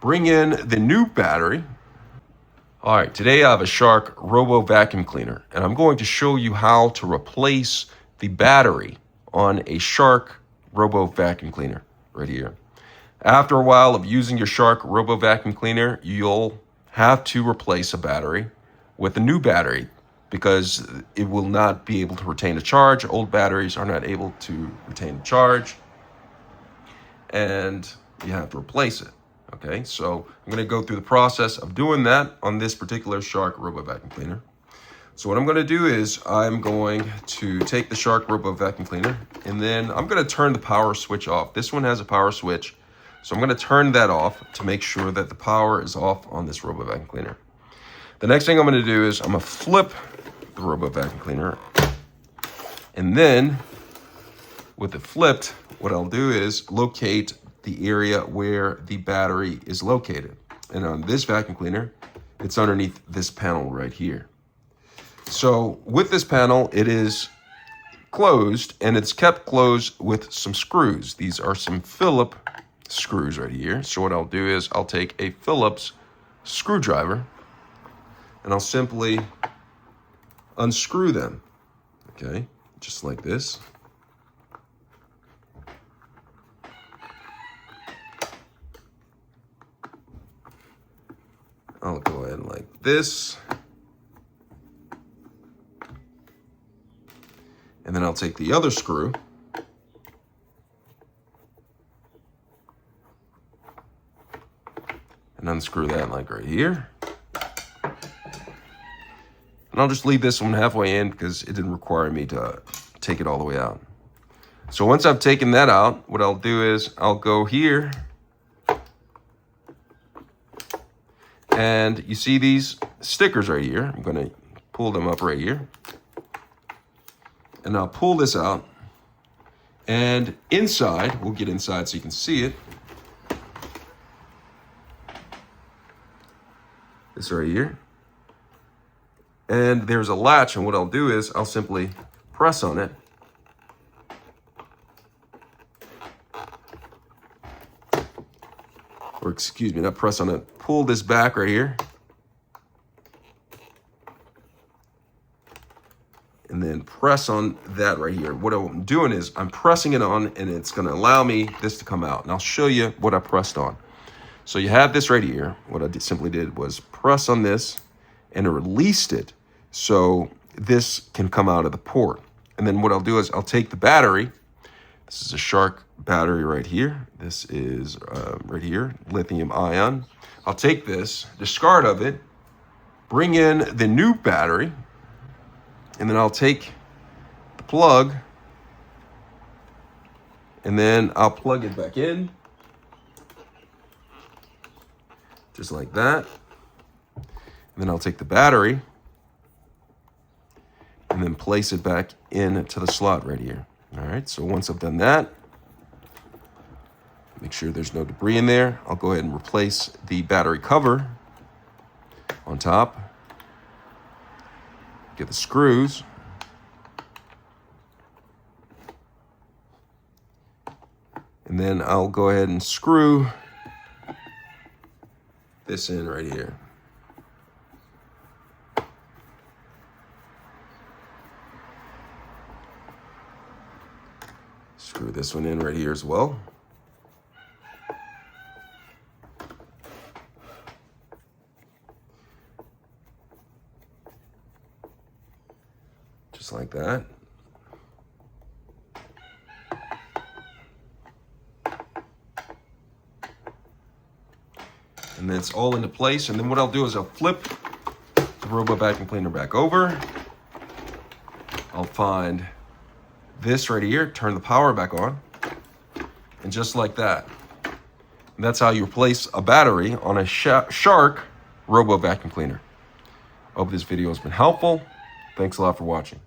bring in the new battery. All right, today I have a Shark RoboVac cleaner, and I'm going to show you how to replace the battery on a Shark RoboVac cleaner right here. After a while of using your Shark RoboVac cleaner, you'll have to replace a battery with a new battery because it will not be able to retain a charge. Old batteries are not able to retain a charge, and you have to replace it. Okay, so I'm going to go through the process of doing that on this particular Shark RoboVac cleaner. So what I'm going to do is I'm going to take the Shark RoboVac cleaner, and then I'm going to turn the power switch off. This one has a power switch, so I'm going to turn that off to make sure that the power is off on this RoboVac cleaner. The next thing I'm going to do is I'm going to flip the RoboVac cleaner, and then with it flipped, what I'll do is locate the area where the battery is located. And on this vacuum cleaner, it's underneath this panel right here. So with this panel, it is closed, and it's kept closed with some screws. These are some Phillips screws right here. So what I'll do is I'll take a Phillips screwdriver and I'll simply unscrew them, okay, just like this. I'll go ahead like this. And then I'll take the other screw and unscrew that like right here. And I'll just leave this one halfway in because it didn't require me to take it all the way out. So once I've taken that out, what I'll do is I'll go here. And you see these stickers right here. I'm going to pull them up right here. And I'll pull this out. And inside, we'll get inside so you can see it. This right here. And there's a latch, and what I'll do is I'll simply press on it. Or excuse me, not press on it, pull this back right here. And then press on that right here. What I'm doing is I'm pressing it on, and it's gonna allow me this to come out. And I'll show you what I pressed on. So you have this right here. What I simply did was press on this, and it released it so this can come out of the port. And then what I'll do is I'll take the battery. This is a Shark battery right here. This is right here, lithium ion. I'll take this, discard of it, bring in the new battery, and then I'll take the plug, and then I'll plug it back in, just like that. And then I'll take the battery, and then place it back into the slot right here. All right, so once I've done that, make sure there's no debris in there. I'll go ahead and replace the battery cover on top. Get the screws. And then I'll go ahead and screw this in right here. Screw this one in right here as well. Just like that. And then it's all into place. And then what I'll do is I'll flip the RoboVac cleaner back over. I'll find this right here, turn the power back on, and just like that. And that's how you replace a battery on a Shark RoboVac cleaner. I hope this video has been helpful. Thanks a lot for watching.